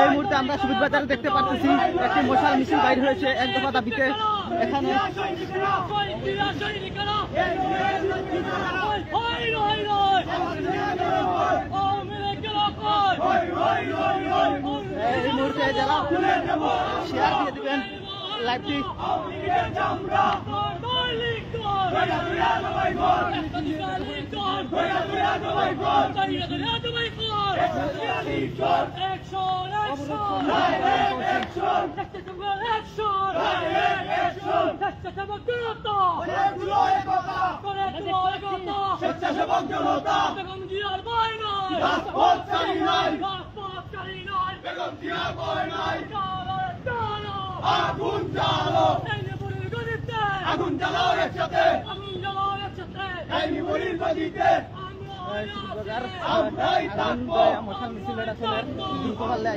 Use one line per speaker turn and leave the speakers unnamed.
এই মুহূর্তে আমরা সুবিধ বাজারে দেখতে পাচ্ছি একটি মশাল মিছিল বাইর হয়েছে এক দফা দাবিতে। এখানে এই মুহূর্তে যারা শেয়ার দিয়ে দিবেন লাইভটি।
আগুন জ্বালো, আগুন জ্বালাও একসাথে, আগুন জ্বালাও একসাথে, এই নিবলির গদিতে
মশাল মিছিল আসলে দ্রুত পারলে